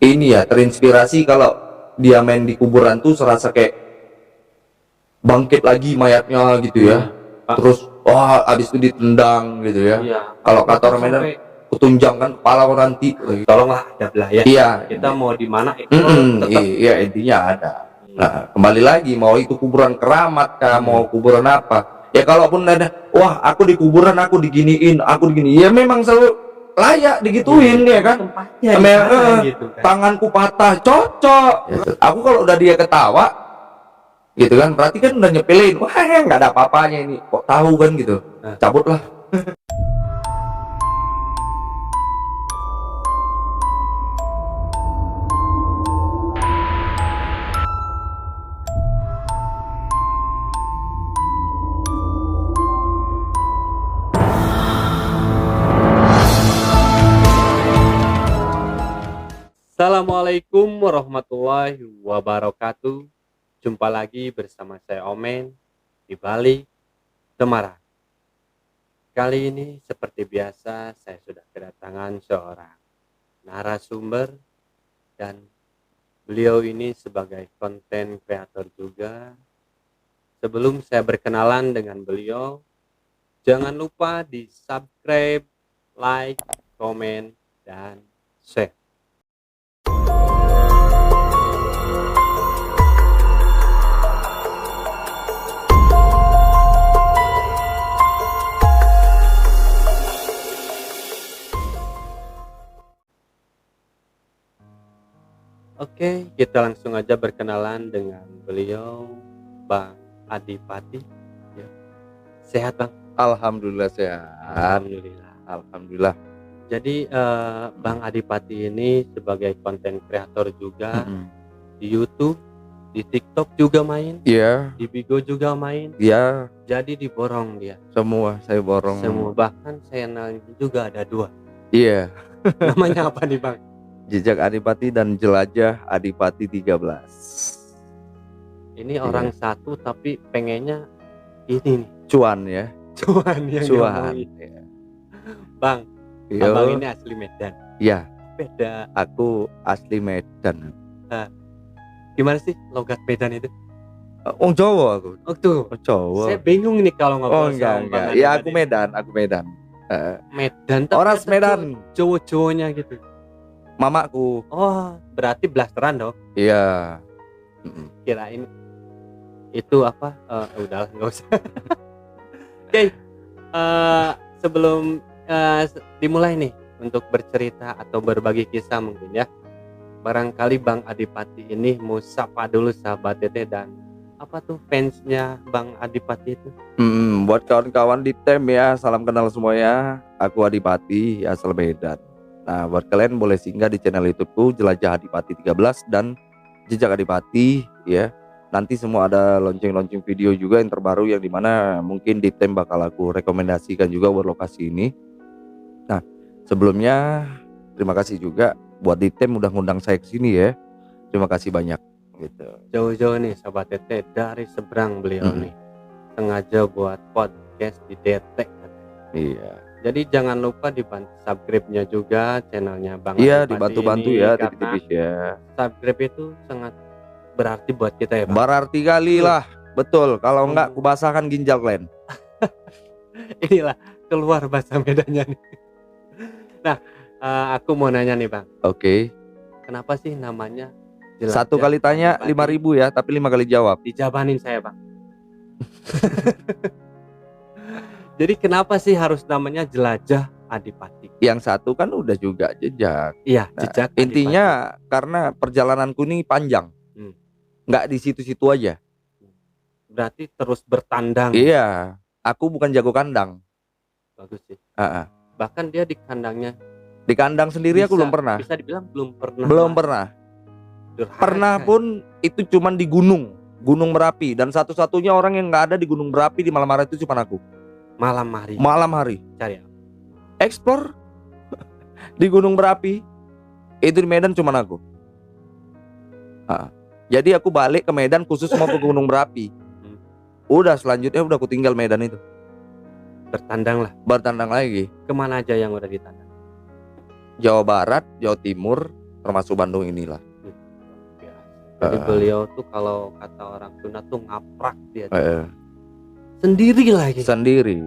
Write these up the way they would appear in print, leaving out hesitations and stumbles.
ini ya terinspirasi kalau dia main di kuburan tuh serasa kayak bangkit lagi mayatnya gitu ya. Pak. Terus wah abis itu ditendang gitu ya. Iya. Kalau kata orang Medan Sampai kutunjang kan kepala kau nanti. tolonglah ada lah ya. Iya. Kita mau di mana itu tetap. Iya intinya ada. Nah kembali lagi mau itu kuburan keramat kah, mau kuburan apa? Ya kalaupun ada, wah aku di kuburan aku diginiin, aku digini, ya memang selalu layak digituin ya kan. Tempatnya di Emang, sana gitu kan. tanganku patah cocok. Aku kalau udah dia ketawa gitu kan, berarti kan udah nyepelin, wah nggak ada apa-apanya ini, kok tahu kan gitu, cabutlah. Assalamualaikum warahmatullahi wabarakatuh. Jumpa lagi bersama saya Omen di Bali, Semarang. Kali ini seperti biasa saya sudah kedatangan seorang narasumber dan beliau ini sebagai konten kreator juga. Sebelum saya berkenalan dengan beliau, jangan lupa di subscribe, like, komen, dan share. Oke, kita langsung aja berkenalan dengan beliau, Bang Adipati. Ya. Sehat, Bang? Alhamdulillah sehat. Alhamdulillah. Alhamdulillah. Jadi Bang Adipati ini sebagai konten kreator juga di YouTube, di TikTok juga main, Iya, di Bigo juga main. iya, Jadi diborong dia. semua saya borong. Semua, bahkan channelnya juga ada 2. Iya, Namanya apa nih, Bang? Jejak Adipati dan Jelajah Adipati 13. Ini orang satu tapi pengennya ini nih, Cuan ya, cuan yang cuan. diomongin. Iya. Bang, Yo, abang ini asli Medan. ya, Beda. aku asli Medan. Gimana sih logat Medan itu? Jawa aku. Oh tuh, Jawa. saya bingung nih kalau Oh ngobrol enggak, sama enggak. Bang Ya Adipati. aku Medan. Medan tapi Orang ada Medan. cowok-cowoknya gitu. Mamaku. Oh, berarti blasteran dong. Iya. Kirain itu apa? Udahlah, nggak usah. Oke, sebelum dimulai nih untuk bercerita atau berbagi kisah mungkin ya. Barangkali Bang Adipati ini mau sapa dulu sahabat Teteh dan apa tuh fansnya Bang Adipati itu. Buat kawan-kawan di tem ya, salam kenal semuanya. Aku Adipati asal Medan. Nah, buat kalian boleh singgah di channel YouTubeku Jelajah Adipati 13 dan Jejak Adipati ya. Nanti semua ada lonceng-lonceng video juga yang terbaru yang dimana mungkin di tem bakal aku rekomendasikan juga buat lokasi ini. Nah, sebelumnya terima kasih juga buat di tem udah ngundang saya ke sini ya. Terima kasih banyak gitu. Jauh-jauh nih sahabat Teteh dari seberang beliau nih. Sengaja buat podcast di Detek. Iya. Jadi jangan lupa dibantu subscribe-nya juga channelnya Bang Iya, Adipati dibantu-bantu ini, ya karena tipis-tipis ya. subscribe itu sangat berarti buat kita ya, Bang. Berarti kali lah, betul. Kalau enggak kubasahkan ginjal kalian. Inilah keluar bahasa Medannya nih. Nah, aku mau nanya nih, Bang. Oke. Kenapa sih namanya Jelajah Satu kali tanya Adipati? 5.000 ya, tapi 5 kali jawab. Dijabanin saya, Bang. Jadi kenapa sih harus namanya Jelajah Adipati? Yang satu kan udah juga jejak. Iya, Nah, jejak intinya karena perjalananku ini panjang. Nggak di situ-situ aja. Berarti terus bertandang. Iya, aku bukan jago kandang. Bagus sih. Bahkan dia di kandangnya. Di kandang sendiri aku belum pernah. Bisa dibilang belum pernah. Belum pernah. Durhaka. Pernah pun itu cuman di Gunung Merapi, dan satu-satunya orang yang nggak ada di Gunung Merapi di malam hari itu cuma aku. Malam hari. Malam hari. Cari apa? Explore di Gunung Merapi. Itu di Medan cuma aku. Jadi aku balik ke Medan khusus mau ke Gunung Merapi. Udah selanjutnya udah aku tinggal Medan itu. Bertandang lah. Bertandang lagi. Kemana aja yang udah ditandang? Jawa Barat, Jawa Timur, termasuk Bandung inilah. Biasa. Jadi Heeh. beliau tuh kalau kata orang Sunda tuh ngaprak dia tuh. Heeh. Sendiri lagi. Sendiri.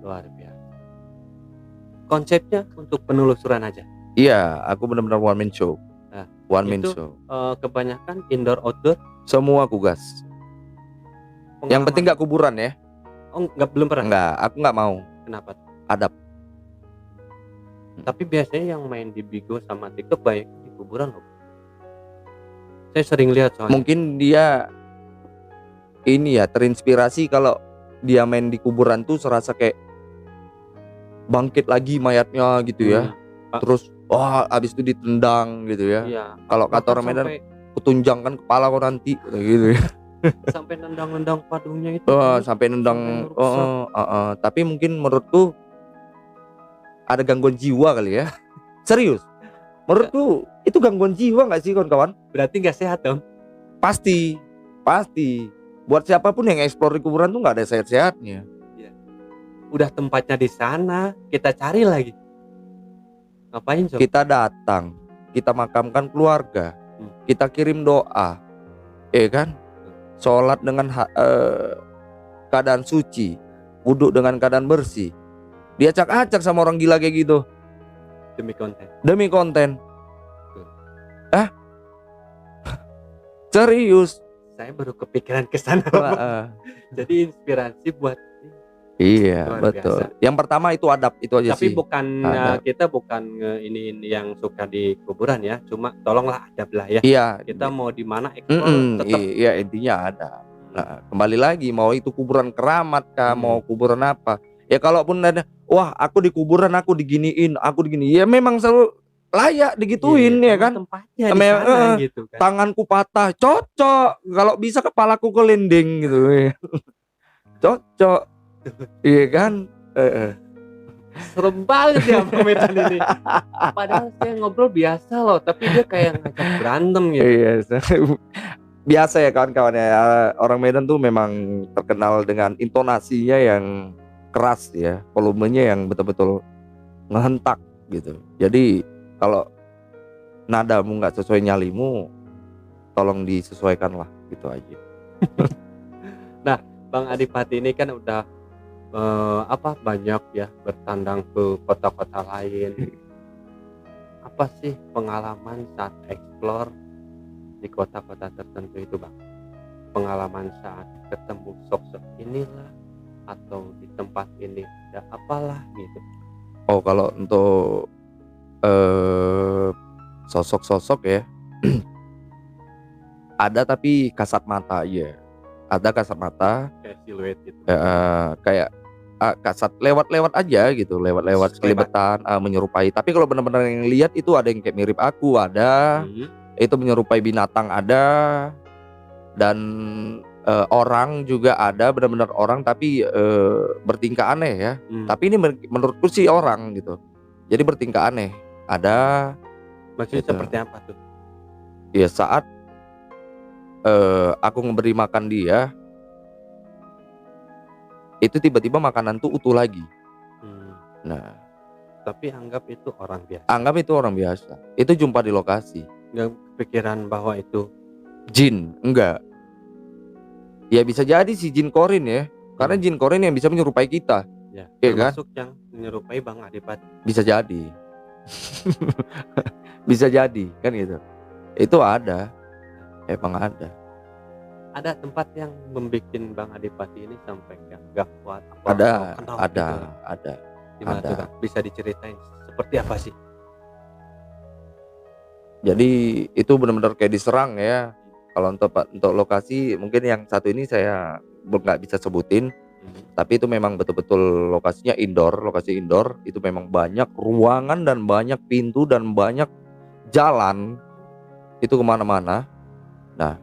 Luar biasa. Konsepnya untuk penelusuran aja. Iya, aku benar-benar one man show. Nah, One man itu show. kebanyakan indoor outdoor. Semua aku gas. Yang penting Pengalaman. gak kuburan ya. Oh, belum pernah. Enggak, aku nggak mau. Kenapa? Adab. Tapi biasanya yang main di Bigo sama TikTok banyak di kuburan loh. Saya sering lihat soalnya. Mungkin dia ini ya terinspirasi kalau dia main di kuburan tuh serasa kayak bangkit lagi mayatnya gitu ya. Terus wah abis itu ditendang gitu ya. Iya. Kalau kata orang Medan, kutunjangkan kepala kau nanti gitu ya. Sampai nendang-nendang padungnya itu. Sampai nendang. Sampai ngerusak. Tapi mungkin menurutku ada gangguan jiwa kali ya. Serius. Menurutku itu gangguan jiwa nggak sih kawan-kawan? Berarti nggak sehat dong? Pasti. Buat siapapun yang eksplor di kuburan tuh nggak ada sehat-sehatnya. Udah tempatnya di sana, kita cari lagi. Ngapain coba? Kita datang, kita makamkan keluarga, kita kirim doa, kan? Sholat dengan keadaan suci, wudhu dengan keadaan bersih. Diacak-acak sama orang gila kayak gitu. Demi konten. Serius. Saya baru kepikiran ke sana. Jadi inspirasi buat. Iya, luar betul. biasa. Yang pertama itu adab itu aja Tapi sih. bukan kita bukan ini yang suka di kuburan ya. Cuma tolonglah adab lah ya. Iya. Kita mau di mana explore tetap. Iya, intinya ada. Nah, kembali lagi mau itu kuburan keramat kah, mau kuburan apa? Ya kalaupun ada, wah aku di kuburan aku diginiin, aku digini. Ya memang selalu layak digituin ya kan. Tempatnya di sana gitu kan. Tanganku patah, cocok. Kalau bisa kepalaku kelinding gitu. Cocok. Iya kan? Serem banget ya Bang Medan ini. Padahal saya ngobrol biasa loh, tapi dia kayak ngajak berantem gitu. Iya. Biasa ya kawan-kawan ya. Orang Medan tuh memang terkenal dengan intonasinya yang keras ya, volumenya yang betul-betul ngehentak gitu. Jadi kalau nadamu nggak sesuai nyalimu, tolong disesuaikan lah gitu aja. Nah, Bang Adipati ini kan udah banyak ya bertandang ke kota-kota lain. Apa sih pengalaman saat explore di kota-kota tertentu itu Bang? Pengalaman saat ketemu sosok inilah atau di tempat ini ada apalah gitu. Oh kalau untuk sosok-sosok ya ada tapi kasat mata ya. Ada kasat mata Kayak siluet gitu. kayak kasat lewat-lewat aja gitu, lewat-lewat sekelibetan menyerupai. Tapi kalau benar-benar yang lihat itu ada yang kayak mirip aku, ada itu menyerupai binatang ada, dan orang juga ada, benar-benar orang tapi bertingkah aneh ya. Tapi ini menurutku sih orang gitu. Jadi bertingkah aneh. Ada. Maksudnya gitu. seperti apa tuh? Ya saat aku memberi makan dia, itu tiba-tiba makanan tuh utuh lagi. Nah, tapi anggap itu orang biasa. Anggap itu orang biasa. Itu jumpa di lokasi. Nggak kepikiran bahwa itu jin, enggak. Ya bisa jadi si jin korin ya. Karena jin korin yang bisa menyerupai kita. Ya, termasuk kan? Yang menyerupai Bang Adipati. Bisa jadi. Bisa jadi kan gitu. Itu ada. Emang ada. Ada tempat yang membuat Bang Adipati ini sampai gak kuat. Ada. Gimana tuh Bang? Bisa diceritain seperti apa sih? Jadi itu benar-benar kayak diserang ya. Kalau untuk lokasi mungkin yang satu ini saya nggak bisa sebutin. Tapi itu memang betul-betul lokasinya indoor, lokasi indoor. Itu memang banyak ruangan dan banyak pintu dan banyak jalan. Itu kemana-mana. Nah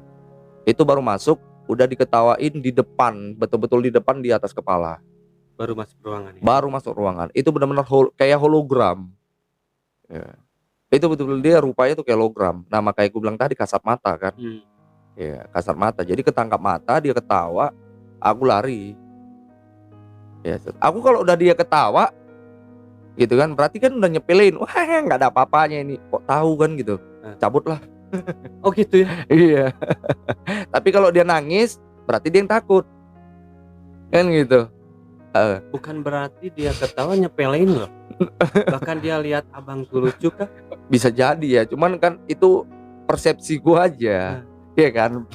itu baru masuk, udah diketawain di depan, betul-betul di depan di atas kepala. Baru masuk ruangan ya? Baru masuk ruangan. Itu benar-benar kayak hologram ya. Itu betul-betul dia rupanya tuh kayak hologram. Nah makanya gue bilang tadi kasat mata kan. Ya kasat mata. Jadi ketangkap mata, dia ketawa, aku lari ya. Aku kalau udah dia ketawa gitu kan, berarti kan udah nyepelin, wah nggak ada apa-apanya ini, kok tahu kan gitu, Nah. cabut lah. Oh gitu ya. Iya. Tapi kalau dia nangis berarti dia yang takut kan gitu. Bukan berarti dia ketawa nyepelin loh. Bahkan dia lihat abang tuh lucu kah? Bisa jadi ya, cuman kan itu persepsi gua aja. Iya kan.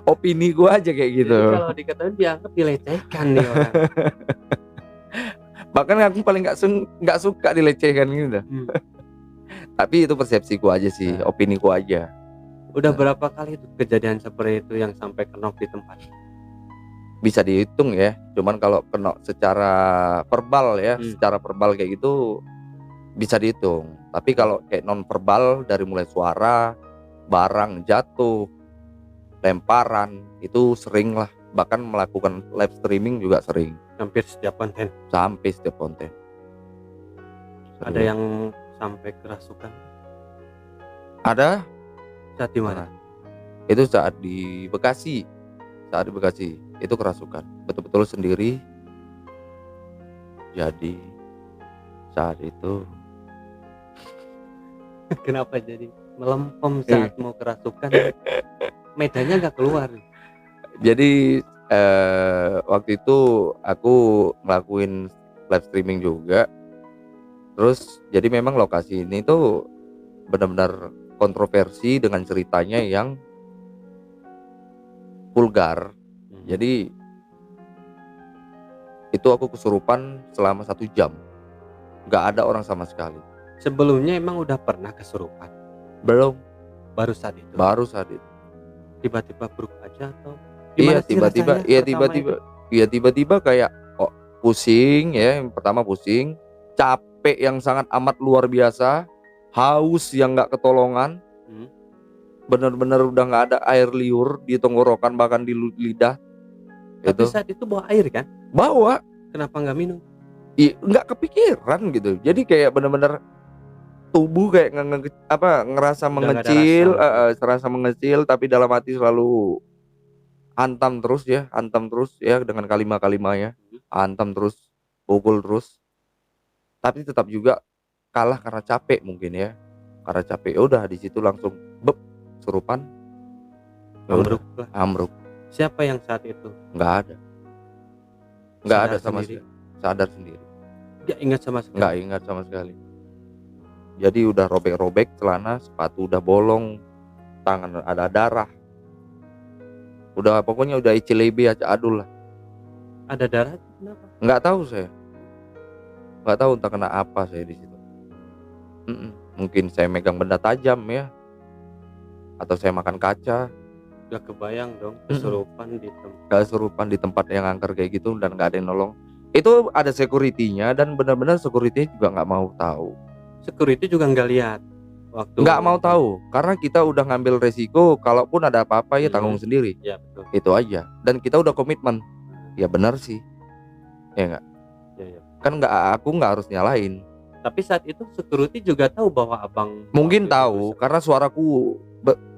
Opini gua aja kayak gitu. Jadi kalau diketahui dianggap dilecehkan nih orang. Bahkan aku paling nggak suka dilecehkan gitu. Tapi itu persepsi gua aja sih, opini gua aja. Udah berapa kali itu kejadian seperti itu yang sampai kenok di tempat? Bisa dihitung ya, cuman kalau kena secara verbal ya, secara verbal kayak gitu bisa dihitung. Tapi kalau kayak non verbal, dari mulai suara, barang jatuh, lemparan, itu sering lah. Bahkan melakukan live streaming juga sering. Hampir setiap konten. Sampai setiap konten. Ada yang sampai kerasukan? Ada. Saat di mana? Itu saat di Bekasi. Saat di Bekasi itu kerasukan, betul-betul sendiri. Jadi saat itu kenapa jadi melempem saat mau kerasukan? Medannya nggak keluar. Jadi waktu itu aku ngelakuin live streaming juga. Terus jadi memang lokasi ini tuh benar-benar kontroversi dengan ceritanya yang vulgar. Jadi itu aku kesurupan selama 1 jam, nggak ada orang sama sekali. Sebelumnya emang udah pernah kesurupan? Belum. Baru saat itu? Baru saat itu. Tiba-tiba buruk aja atau iya tiba-tiba kayak pusing ya, yang pertama pusing, capek yang sangat amat luar biasa, haus yang nggak ketolongan. Bener-bener udah nggak ada air liur di tenggorokan, bahkan di lidah. Tapi saat itu bawa air kan? Bawa. Kenapa nggak minum? Nggak kepikiran gitu. Jadi kayak bener-bener tubuh kayak ngerasa mengecil, serasa mengecil, tapi dalam hati selalu hantam terus ya dengan kalimat-kalimatnya, hantam terus, pukul terus. Tapi tetap juga kalah karena capek mungkin ya. Karena capek, udah di situ langsung kesurupan. Ambruk. Siapa yang saat itu? Nggak ada sama sekali. Sadar sendiri. Nggak ingat sama sekali. Nggak ingat sama sekali. Jadi udah robek-robek celana, sepatu udah bolong, tangan ada darah. Udah pokoknya udah icilebe aja adul lah. Ada darah? Kenapa? Nggak tahu saya. Nggak tahu entah kena apa saya di situ. Mungkin saya megang benda tajam ya. Atau saya makan kaca. Gak kebayang dong kesurupan di tempat yang angker kayak gitu dan nggak ada yang nolong. Itu ada security-nya dan benar-benar security juga nggak mau tahu. Security juga nggak lihat waktu. Nggak mau tahu karena kita udah ngambil resiko, kalaupun ada apa-apa ya tanggung sendiri. Ya, betul. Itu aja. Dan kita udah komitmen. Ya benar sih. Ya nggak. Ya. Kan aku nggak harus nyalain. Tapi saat itu security juga tahu bahwa abang. Mungkin tahu karena suaraku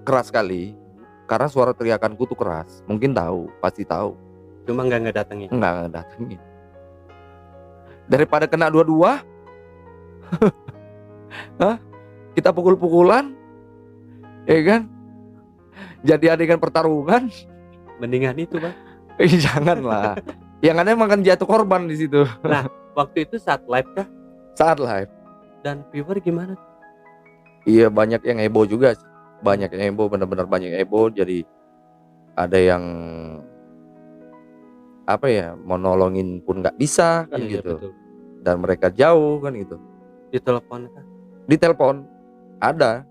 keras sekali. Karena suara teriakanku tuh keras. Mungkin tahu, pasti tahu. Cuma nggak datengin. Nggak datengin. Daripada kena dua-dua, kita pukul-pukulan, ya kan? Jadi adegan pertarungan. Mendingan itu, Bang. Janganlah. Yang ada makan jatuh korban di situ. Nah, waktu itu saat live kah? Saat live. Dan viewer gimana? Iya, banyak yang heboh juga sih. Banyak yang heboh, benar-benar banyak yang heboh. Jadi ada yang mau nolongin pun nggak bisa kan gitu. Betul. Dan mereka jauh kan gitu. Ditelepon kan? Ditelepon ada,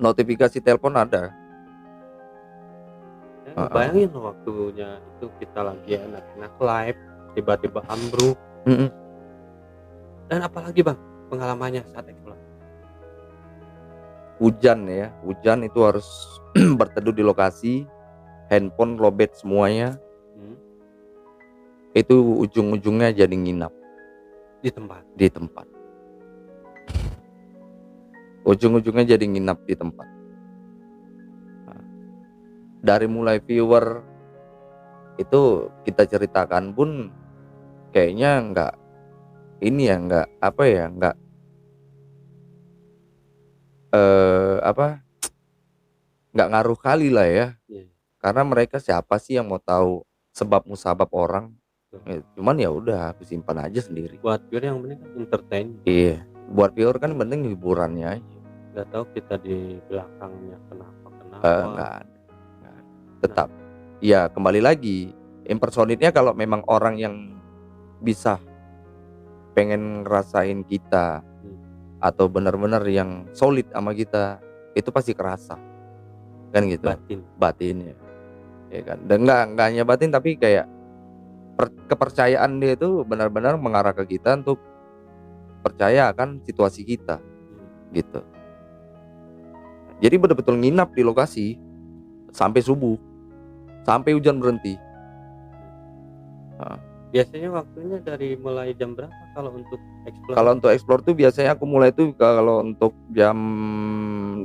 notifikasi telepon ada. Bayangin waktunya itu kita lagi enak-enak live, tiba-tiba ambruk. Dan apalagi Bang pengalamannya saat itu? Hujan ya, hujan itu harus berteduh di lokasi, handphone lobet semuanya. Itu ujung-ujungnya jadi nginap di tempat. Ujung-ujungnya jadi nginap di tempat. Dari mulai viewer itu kita ceritakan pun kayaknya ini ya, nggak apa ya, nggak apa, nggak ngaruh kali lah ya. Iya, Karena mereka siapa sih yang mau tahu sebab musabab orang. betul. Cuman ya udah aku simpan aja sendiri. Buat gue yang penting kan entertain, Iya, buat viewer kan penting hiburannya aja. nggak tahu kita di belakangnya kenapa Nggak ada, nggak ada. Tetap ya kembali lagi impersonatnya kalau memang orang yang bisa pengen ngerasain kita atau benar-benar yang solid sama kita, itu pasti kerasa kan gitu batin. batinnya, ya kan. Dan nggak hanya batin tapi kayak kepercayaan dia itu benar-benar mengarah ke kita untuk percaya akan situasi kita gitu. Jadi betul-betul nginap di lokasi sampai subuh, sampai hujan berhenti. Biasanya waktunya dari mulai jam berapa kalau untuk explore? Kalau untuk explore tuh biasanya aku mulai tuh kalau untuk jam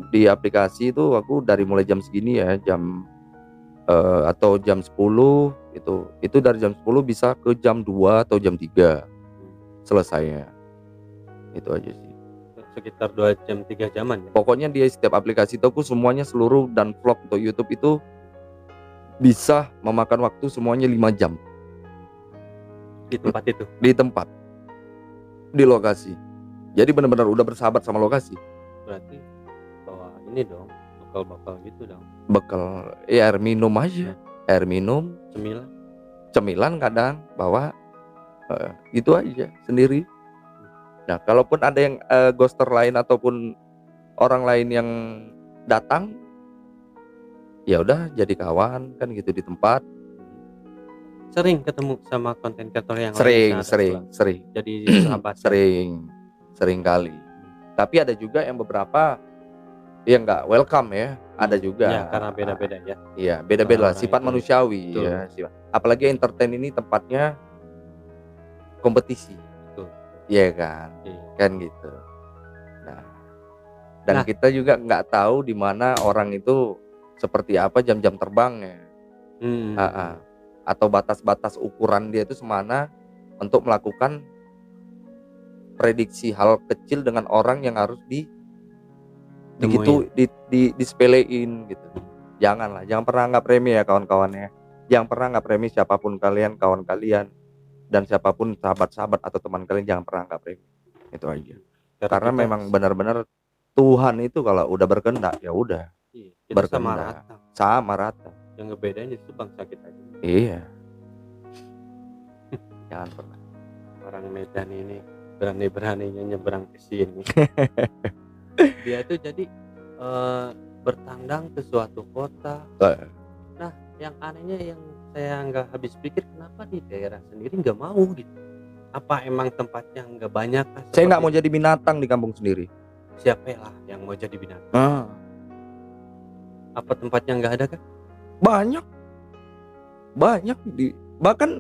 di aplikasi itu aku dari mulai jam segini ya, jam atau jam 10 itu dari jam 10 bisa ke jam 2 atau jam 3 selesainya. Itu aja sih. Sekitar 2 jam 3 jaman ya. Pokoknya di setiap aplikasi itu aku semuanya seluruh dan vlog untuk YouTube itu bisa memakan waktu semuanya 5 jam Di tempat itu. di tempat, di lokasi. Jadi benar-benar udah bersahabat sama lokasi. Berarti bawa ini dong, bekal-bekal gitu dong. Bekal ya air minum aja, air minum, Cemilan. cemilan kadang bawa, itu aja sendiri. Nah kalaupun ada yang ghoster lain ataupun orang lain yang datang, ya udah jadi kawan kan gitu di tempat. Sering ketemu sama konten kreator yang Sering lain jadi sahabat. sering kali. Tapi ada juga yang beberapa yang nggak welcome ya, ada juga. Ya karena beda-beda ya. Iya beda-beda lah, Orang sifat itu. manusiawi. Betul. Ya, apalagi entertain ini tempatnya kompetisi, Betul. iya kan, Iya. kan gitu. Nah, dan kita juga nggak tahu di mana orang itu seperti apa jam-jam terbangnya, atau batas-batas ukuran dia itu semana untuk melakukan prediksi hal kecil dengan orang yang harus disepelein gitu. Jangan pernah anggap remeh ya kawan-kawannya. Jangan pernah anggap remeh siapapun kalian, kawan kalian, dan siapapun sahabat-sahabat atau teman kalian, jangan pernah anggap remeh. Itu aja. Karena memang benar-benar Tuhan itu kalau udah berkehendak ya udah. Kita berkehendak sama rata. Yang ngebedain itu bangsa kita. Iya. Jangan pernah. Orang Medan ini berani-beraninya nyebrang ke sini. Dia tuh jadi bertandang ke suatu kota. Nah, yang anehnya yang saya nggak habis pikir, kenapa di daerah sendiri nggak mau gitu? Apa emang tempatnya nggak banyak? Saya nggak mau jadi binatang di kampung sendiri. Siapa lah yang mau jadi binatang? Apa tempatnya nggak ada kan? Banyak bahkan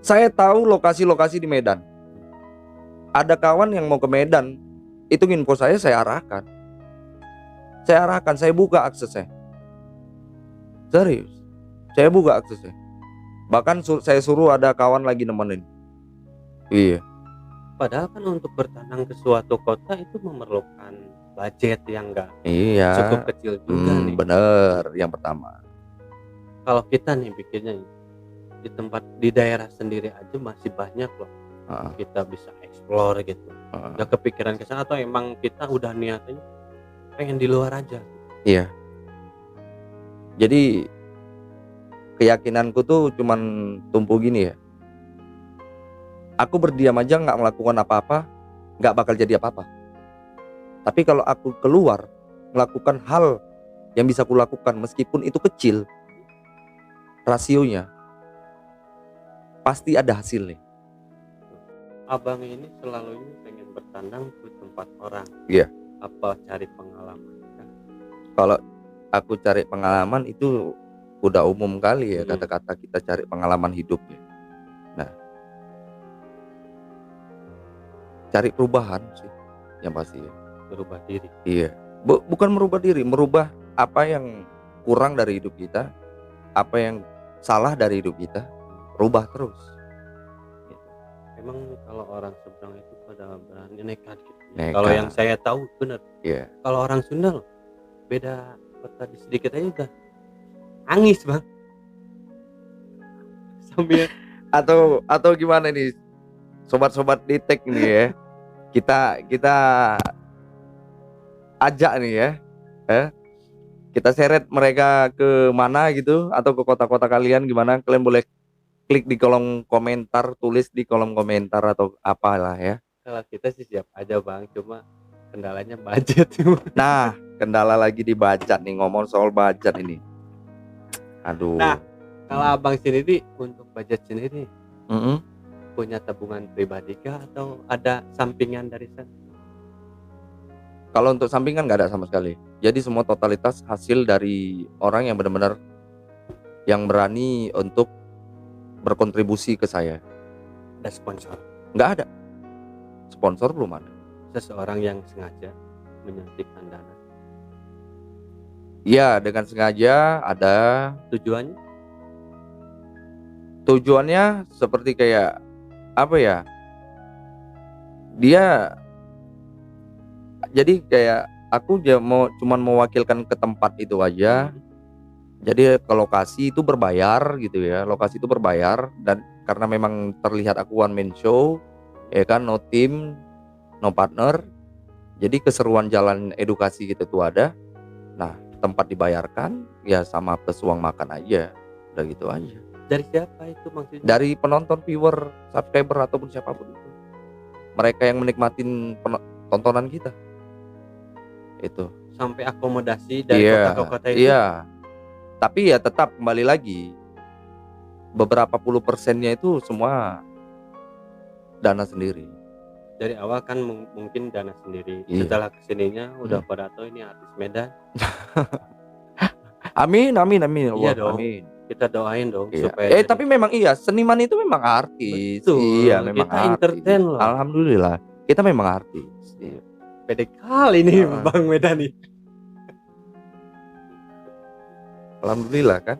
saya tahu lokasi-lokasi di Medan. Ada kawan yang mau ke Medan, itu info saya arahkan. Saya buka aksesnya. Serius, saya buka aksesnya. Bahkan saya suruh ada kawan lagi nemenin. Iya. Padahal kan untuk bertandang ke suatu kota itu memerlukan budget yang enggak cukup kecil juga nih. Bener, yang pertama. Kalau kita nih bikinnya di tempat di daerah sendiri aja masih banyak loh. Kita bisa explore gitu. Udah kepikiran ke sana atau emang kita udah niatnya pengen di luar aja? Iya. Jadi keyakinanku tuh cuman tumpu gini ya. Aku berdiam aja nggak melakukan apa-apa, nggak bakal jadi apa-apa. Tapi kalau aku keluar melakukan hal yang bisa kulakukan meskipun itu kecil, rasionya pasti ada hasilnya. Abang ini selalu pengen bertandang ke tempat orang. Iya. Apa cari pengalaman? Kalau aku cari pengalaman itu udah umum kali ya, kata-kata kita cari pengalaman hidupnya. Nah, cari perubahan sih yang pasti ya. Berubah diri. Iya. Bukan merubah diri, merubah apa yang kurang dari hidup kita, apa yang salah dari hidup kita, rubah terus. Emang kalau orang seberang itu pada berani nekat gitu. Nekat. Kalau yang saya tahu bener. Iya. Kalau orang Sunda loh, beda kota di sedikit aja udah nangis bang. Sambil Atau gimana nih sobat-sobat Ditek nih ya. Kita ajak nih ya. Kita seret mereka ke mana gitu atau ke kota-kota kalian gimana? Kalian boleh klik di kolom komentar, tulis di kolom komentar atau apalah ya. kalau kita sih siap aja bang, cuma kendalanya budget. Nah, kendala lagi di budget nih, ngomong soal budget ini. Aduh. Nah, kalau abang sendiri untuk budget sendiri Mm-mm. punya tabungan pribadi kah atau ada sampingan dari sana? Kalau untuk sampingan nggak ada sama sekali. Jadi semua totalitas hasil dari orang yang benar-benar yang berani untuk berkontribusi ke saya. Ada sponsor, Nggak ada. Sponsor belum ada. seseorang yang sengaja menyuntikkan dana. Iya, dengan sengaja ada. Tujuannya? Tujuannya seperti kayak apa ya? Dia jadi kayak aku cuman mewakilkan ke tempat itu aja. Jadi ke lokasi itu berbayar gitu ya. Lokasi itu berbayar dan karena memang terlihat aku one man show, ya kan, no team, no partner. Jadi keseruan jalan edukasi gitu tuh ada. Nah, tempat dibayarkan ya sama plus uang makan aja. Udah gitu aja. Dari siapa itu maksudnya? Dari penonton, viewer, subscriber ataupun siapapun itu. Mereka yang menikmatin tontonan kita. Itu. Sampai akomodasi dari Iya, kota ke kota itu. iya. Tapi ya tetap kembali lagi beberapa puluh persennya itu semua dana sendiri. Dari awal kan mungkin dana sendiri. Iya. Setelah kesininya udah pada tahu ini artis Medan. Amin. Iya Allah, dong. amin. Kita doain dong Iya. supaya jadi- Tapi memang iya, seniman itu memang artis. Betul, Iya, memang kita artis. entertain loh. Alhamdulillah, kita memang artis. Iya. pede kali nih Ah. Bang Medan nih. Alhamdulillah kan.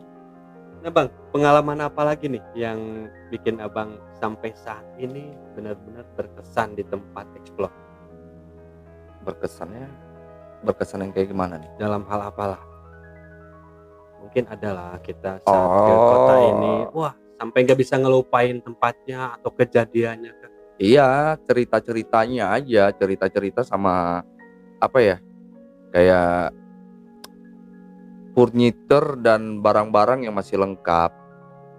Nah Bang, pengalaman apa lagi nih yang bikin Abang sampai saat ini benar-benar berkesan di tempat explore? Berkesan yang kayak gimana nih? Dalam hal apalah? Mungkin adalah kita saat ke kota ini, wah sampai nggak bisa ngelupain tempatnya atau kejadiannya kan? Iya, cerita-ceritanya aja, cerita-cerita sama apa ya? Kayak furniture dan barang-barang yang masih lengkap.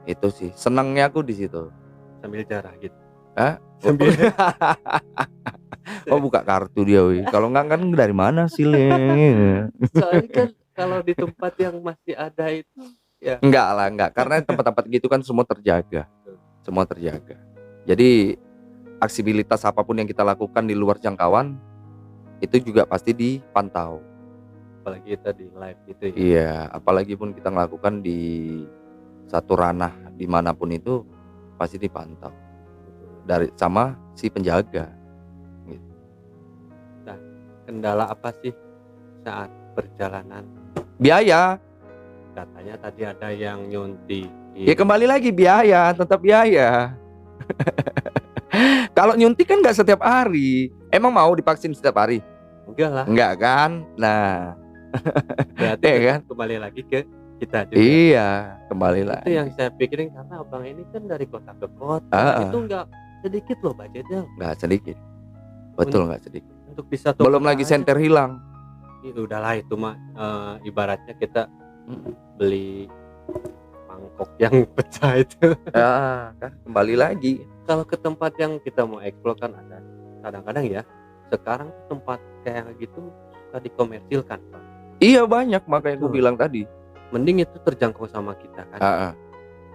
Itu sih. Senangnya aku di situ. Sambil jarah gitu. Hah? Sambil Oh, buka kartu dia, wih. Kalau enggak kan dari mana sih, Le? soalnya kan kalau di tempat yang masih ada itu ya Enggak. Karena tempat-tempat gitu kan semua terjaga. Semua terjaga. Jadi aksibilitas apapun yang kita lakukan di luar jangkauan itu juga pasti dipantau. apalagi kita di live gitu ya. Iya, apalagi pun kita melakukan di satu ranah dimanapun itu pasti dipantau dari sama si penjaga. Kendala apa sih saat perjalanan? Biaya, Katanya tadi ada yang nyuntik. ya kembali lagi biaya, tetap biaya. Kalau nyuntik kan nggak setiap hari. Emang mau divaksin setiap hari? Enggak lah. Enggak kan? Nah, Berarti Iya kan? kembali lagi ke kita juga. iya, kembali Itu lagi. yang saya pikirin karena abang ini kan dari kota ke kota. Ah. Itu enggak sedikit loh budgetnya Nggak sedikit. Betul, nggak sedikit. untuk bisa tuh Belum lagi senter hilang. udahlah itu mah ibaratnya kita beli mangkok yang pecah itu. Ya, kan kembali lagi. Kalau ke tempat yang kita mau explore kan ada kadang-kadang ya sekarang tempat kayak gitu suka dikomersilkan Bang. Iya, banyak, makanya aku Betul. bilang tadi. Mending itu terjangkau sama kita kan.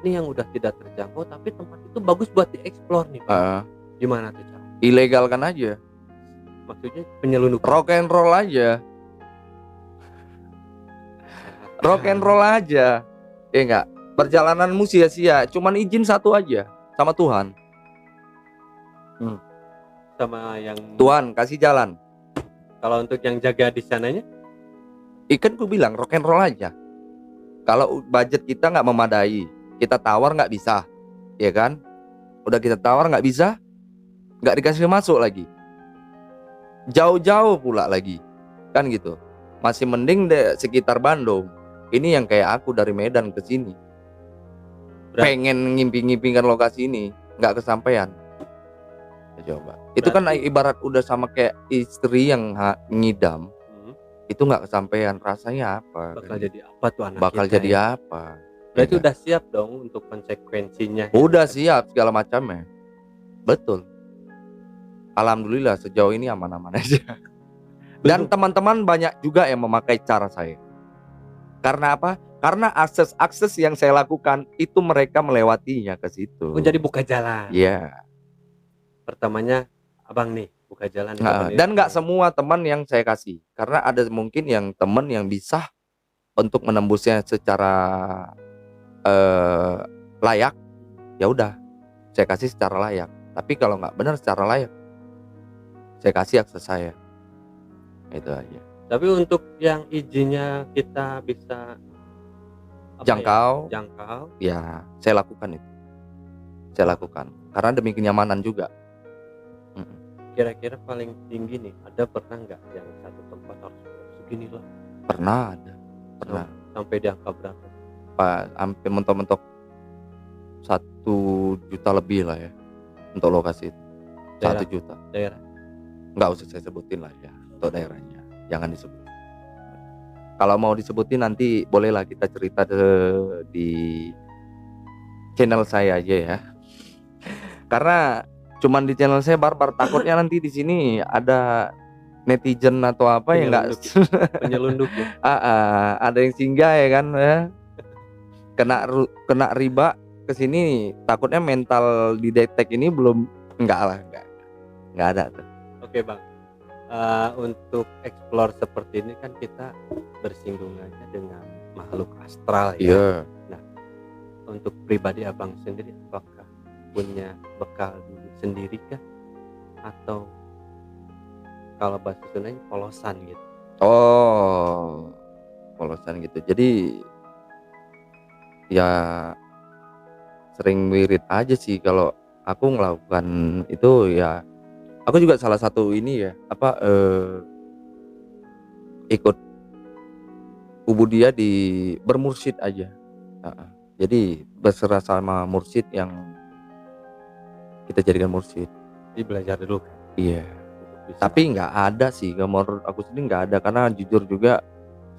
Ini yang udah tidak terjangkau tapi tempat itu bagus buat dieksplor nih Bang. Gimana tuh cara? Ilegalkan aja. Maksudnya penyelundupan. Rock and roll aja. Rock and roll aja. Ya enggak? Perjalananmu sia-sia, cuman izin satu aja sama Tuhan. Sama yang Tuhan kasih jalan. kalau untuk yang jaga di sananya Ikan ku bilang rock and roll aja. Kalau budget kita nggak memadai, kita tawar nggak bisa, ya kan? Udah kita tawar nggak bisa, nggak dikasih masuk lagi, jauh-jauh pula lagi, kan gitu. Masih mending deh sekitar Bandung. Ini yang kayak aku dari Medan ke sini, pengen ngimpi-ngimpikan lokasi ini, nggak kesampaian. Ya, coba. Itu kan ibarat udah sama kayak istri yang ngidam, itu nggak kesampaian, rasanya apa? Bakal jadi apa tuh anak Bakal kita jadi ya? apa? Berarti udah siap dong untuk konsekuensinya. Udah siap segala macamnya. Betul. Alhamdulillah sejauh ini aman-aman aja. Dan teman-teman banyak juga yang memakai cara saya. Karena apa? Karena akses-akses yang saya lakukan itu mereka melewatinya ke situ. Jadi buka jalan. Iya. Pertamanya abang nih buka jalan. Dan nggak semua teman yang saya kasih. Karena ada mungkin yang teman yang bisa untuk menembusnya secara layak. Ya udah, saya kasih secara layak. Tapi kalau nggak benar secara layak, saya kasih akses saya. Itu aja. Tapi untuk yang izinnya kita bisa jangkau, ya saya lakukan itu. Saya lakukan karena demi kenyamanan juga. Kira-kira paling tinggi nih, ada pernah nggak yang satu tempat harus segini lah? Pernah ada, pernah. Sampai di angka berapa? Sampai mentok-mentok 1 juta lebih lah ya untuk lokasi itu. 1 juta. Daerah? Nggak usah saya sebutin lah ya untuk daerahnya. Jangan disebut. Kalau mau disebutin nanti bolehlah kita cerita di channel saya aja ya. Karena cuman di channel saya barbar, takutnya nanti di sini ada netizen atau apa yang nggak penyelundup ya. Ada yang singgah ya kan ya. Kena riba ke sini, takutnya mental di detek ini belum enggak ada tuh. Oke bang, untuk explore seperti ini kan kita bersinggungannya dengan makhluk astral ya. Yeah. Nah, untuk pribadi abang sendiri, apakah punya bekal sendiri kah? Atau kalau bahasa Sundanya polosan gitu? Oh, polosan gitu. Jadi ya sering wirid aja sih kalau aku melakukan itu ya. Aku juga salah satu ini ya, ikut ubudiyah di bermursyid aja. Jadi berserah sama mursyid yang kita jadikan mursyid. Jadi belajar dulu kan? Iya. Tapi nggak ada sih, menurut aku sendiri nggak ada, karena jujur juga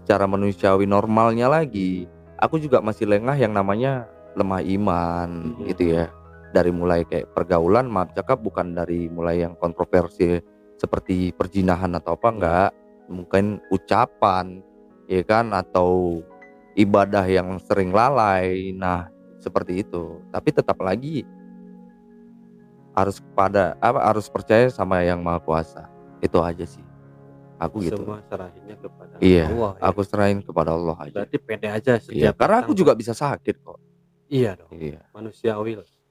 secara manusiawi normalnya lagi, aku juga masih lengah yang namanya lemah iman gitu ya. Dari mulai kayak pergaulan, maaf cakap, bukan dari mulai yang kontroversi seperti perzinahan atau apa, enggak, mungkin ucapan ya kan, atau ibadah yang sering lalai, nah seperti itu. Tapi tetap lagi harus percaya sama yang Maha Kuasa. Itu aja sih aku gitu. Semua serahinnya kepada Allah. Aku serahin kepada Allah aja. Berarti pede aja setiap karena aku juga bisa sakit kok. Iya dong.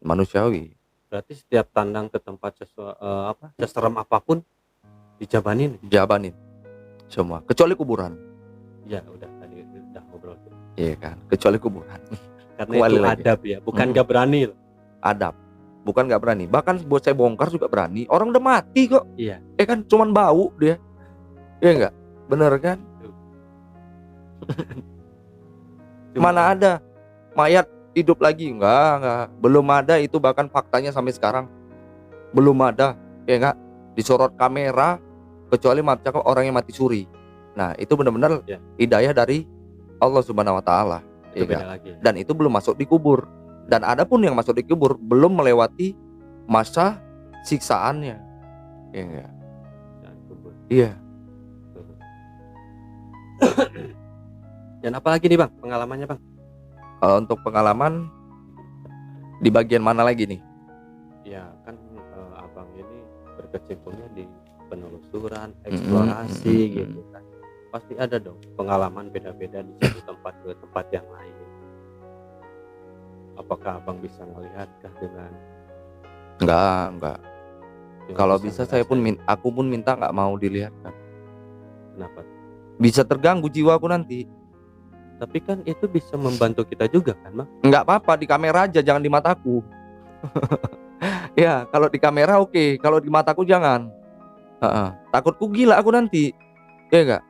Manusiawi. Berarti setiap tandang ke tempat seserem apapun dijabanin semua, kecuali kuburan. Iya, udah tadi udah ngobrol. Iya kan, kecuali kuburan. Karena itu adab ya, bukan gak berani loh. Adab, bukan gak berani. Bahkan buat saya bongkar juga berani. Orang udah mati kok. Iya. Kan cuman bau dia. Iya enggak? Bener kan? Mana ada mayat hidup lagi? Enggak. Belum ada itu, bahkan faktanya sampai sekarang belum ada. Ya enggak? Disorot kamera, kecuali maaf cakap orang yang mati suri. Nah, itu benar-benar hidayah dari Allah Subhanahu wa taala. Ya lagi. Dan itu belum masuk di kubur. Dan ada pun yang masuk di kubur belum melewati masa siksaannya. Ya enggak? Iya. Dan apalagi nih bang pengalamannya bang? Kalau untuk pengalaman di bagian mana lagi nih? Ya kan abang ini berkecimpungnya di penelusuran, eksplorasi gitu kan. Pasti ada dong pengalaman beda-beda di satu tempat ke tempat yang lain. Apakah abang bisa melihatkah dengan? Enggak. Kalau bisa saya pun aku pun minta nggak mau dilihatkan. Kenapa? Bisa terganggu jiwaku nanti. Tapi kan itu bisa membantu kita juga kan bang? Nggak apa-apa, di kamera aja, jangan di mataku. Ya, kalau di kamera oke, kalau di mataku jangan. Heeh, takutku gila aku nanti. Iya enggak?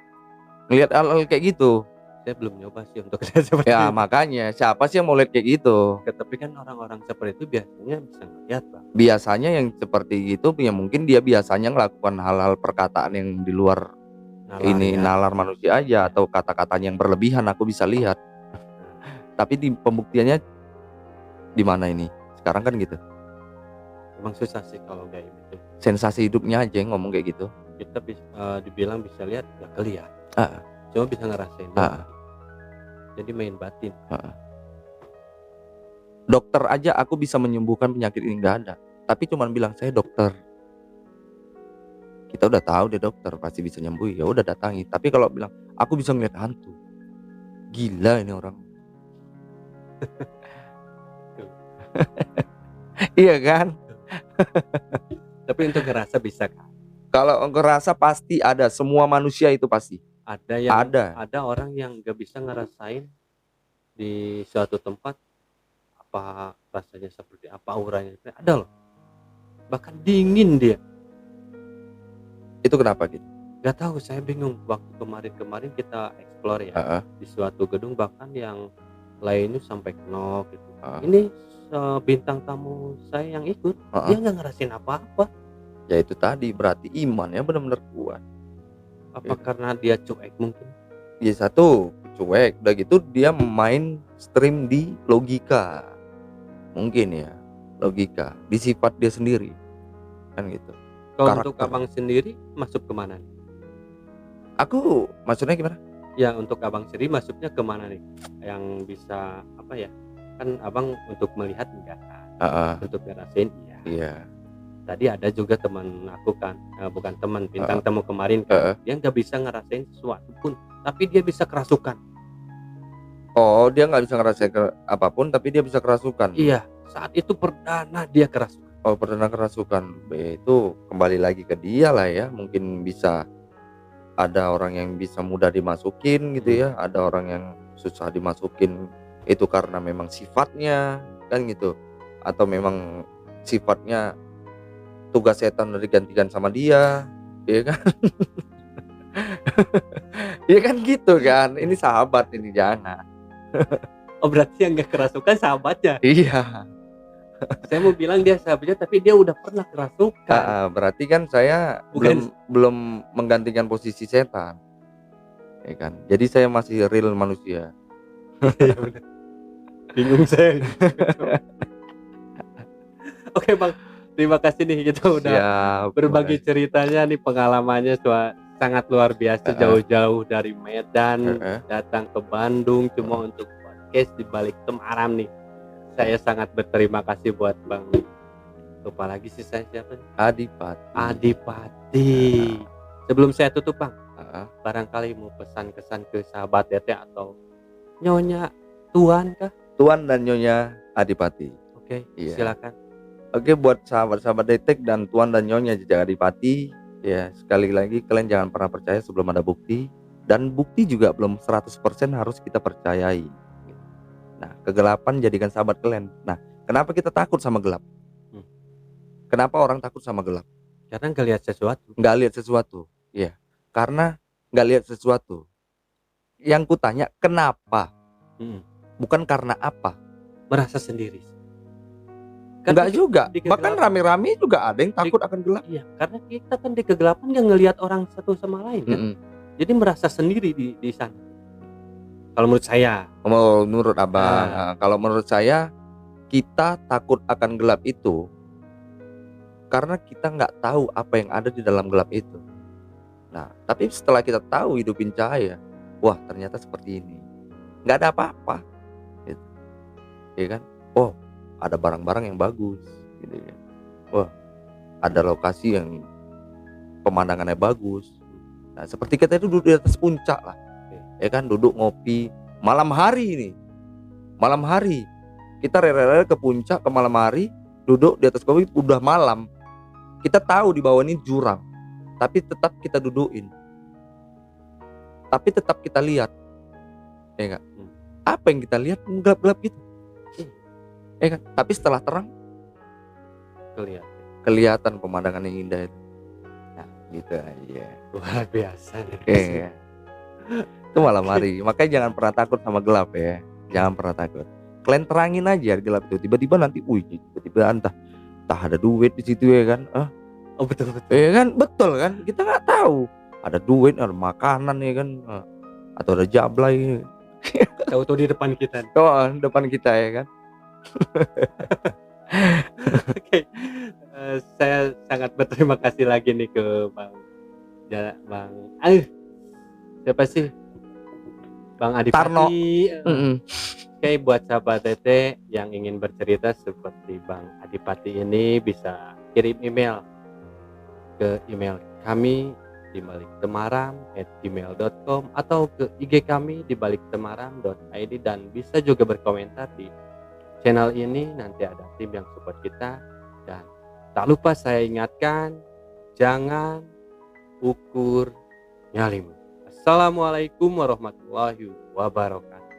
Ngelihat hal-hal kayak gitu. Saya belum nyoba sih untuk saya seperti Ya itu. makanya, siapa sih yang mau lihat kayak gitu? Tapi kan orang-orang seperti itu biasanya bisa ngeliat, Bang. Biasanya yang seperti itu ya mungkin dia biasanya melakukan hal-hal perkataan yang di luar Nalar ini ya. nalar manusia aja atau kata-katanya yang berlebihan aku bisa lihat. Tapi di pembuktiannya di mana ini? Sekarang kan gitu. Emang susah sih kalau kayak gitu. Sensasi hidupnya aja yang ngomong kayak gitu. Kita dibilang bisa lihat nggak kelihatan. Heeh. Cuma bisa ngerasain doang. Heeh. Jadi main batin. Heeh. Dokter aja aku bisa menyembuhkan penyakit ini nggak ada. Tapi cuman bilang saya dokter. Kita udah tahu dia dokter pasti bisa nyembuhin. Ya udah datangi. Tapi kalau bilang aku bisa ngeliat hantu. Gila ini orang. Iya kan? Tapi untuk ngerasa bisa kan? Kalau ngerasa pasti ada, semua manusia itu pasti. Ada. Ada orang yang nggak bisa ngerasain di suatu tempat apa rasanya seperti apa auranya. Ada loh. Bahkan dingin dia. Itu kenapa gitu? Gak tahu, saya bingung. Waktu kemarin kita explore ya Heeh. di suatu gedung, bahkan yang lainnya sampai knock gitu. Heeh. Ini bintang tamu saya yang ikut, dia nggak ngerasain apa-apa. Ya itu tadi berarti imannya benar-benar kuat. Apa karena dia cuek mungkin? Ya satu cuek, udah gitu dia main stream di logika. Mungkin ya, logika di sifat dia sendiri. Kan gitu. Kalau Karakter. untuk abang sendiri masuk kemana nih? Aku maksudnya gimana? Ya untuk abang sendiri masuknya kemana nih? Yang bisa apa ya? Kan abang untuk melihat enggak, Heeh. untuk ngerasain iya. Iya. Tadi ada juga teman aku kan, bukan teman, bintang tamu kemarin kan, dia nggak bisa ngerasain sesuatu pun, tapi dia bisa kerasukan. Oh, dia nggak bisa ngerasain apapun tapi dia bisa kerasukan. Iya, saat itu perdana dia kerasukan. Oh, pernah kerasukan. Itu kembali lagi ke dia lah ya. Mungkin bisa ada orang yang bisa mudah dimasukin gitu ya, ada orang yang susah dimasukin itu karena memang sifatnya kan gitu, atau memang sifatnya tugas setan udah digantikan sama dia, ya kan? Ya kan gitu kan, ini sahabat ini jangan. Oh berarti yang nggak kerasukan sahabatnya? Iya. Saya mau bilang dia sahabatnya, tapi dia udah pernah kerasukan. Berarti kan saya Bukan. belum menggantikan posisi setan, ya kan? Jadi saya masih real manusia. Iya, bener. Bingung saya. Oke bang, terima kasih nih kita udah Siap, berbagi ceritanya nih, pengalamannya sangat luar biasa. Jauh-jauh dari Medan datang ke Bandung cuma untuk podcast di balik Temaram nih. Saya sangat berterima kasih buat Bang. Lupa lagi sih saya siapa nih? Adipati. Sebelum saya tutup Bang, barangkali mau pesan-kesan ke sahabat Tete atau Nyonya Tuan kah? Tuan dan Nyonya Adipati. Oke, iya. Silakan. Oke, buat sahabat-sahabat Detek dan Tuan dan Nyonya Jejak Adipati, ya sekali lagi kalian jangan pernah percaya sebelum ada bukti, dan bukti juga belum 100% harus kita percayai. Nah, kegelapan jadikan sahabat kalian. Nah, kenapa kita takut sama gelap? Kenapa orang takut sama gelap? Karena nggak lihat sesuatu. Nggak lihat sesuatu, ya. Karena nggak lihat sesuatu. Yang kutanya kenapa? Bukan karena apa? Merasa sendiri. Enggak juga, bahkan rame-rame juga ada yang takut akan gelap. Iya, karena kita kan di kegelapan nggak ngelihat orang satu sama lain kan. Jadi merasa sendiri di sana. Kalau menurut saya. Menurut abang, kalau menurut saya kita takut akan gelap itu karena kita nggak tahu apa yang ada di dalam gelap itu. Nah, tapi setelah kita tahu hidupin cahaya, wah ternyata seperti ini. Nggak ada apa-apa, gitu. Ya kan? Oh, ada barang-barang yang bagus, gitu ya. Wah, ada lokasi yang pemandangannya bagus. Nah, seperti kita itu duduk di atas puncak lah, ya kan, duduk ngopi malam hari ini. Malam hari kita rela-rela ke puncak ke malam hari, duduk di atas kopi udah malam. Kita tahu di bawah ini jurang, tapi tetap kita dudukin. Tapi tetap kita lihat, ya enggak? Apa yang kita lihat gelap-gelap gitu. Ya kan? Tapi setelah terang kelihatan pemandangan yang indah itu. Nah, gitu aja. Luar biasa nih. Iya. Itu malam hari. Makanya jangan pernah takut sama gelap ya. Jangan pernah takut. Kalian terangin aja gelap itu. Tiba-tiba nanti, tiba-tiba entah ada duit di situ ya kan? Oh betul. Ya kan, betul kan? Kita nggak tahu. Ada duit, ada makanan ya kan? Atau ada jablay. Tahu-tahu di depan kita. Depan kita ya kan? Oke. Saya sangat berterima kasih lagi nih ke siapa sih? Bang Adipati. Tarno. Oke, buat sahabat Tete yang ingin bercerita seperti Bang Adipati ini bisa kirim email ke email kami di baliktemarang@gmail.com atau ke IG kami di baliktemarang.id, dan bisa juga berkomentar di channel ini. Nanti ada tim yang support kita. Dan tak lupa saya ingatkan, jangan ukur nyalimu. Assalamualaikum warahmatullahi wabarakatuh.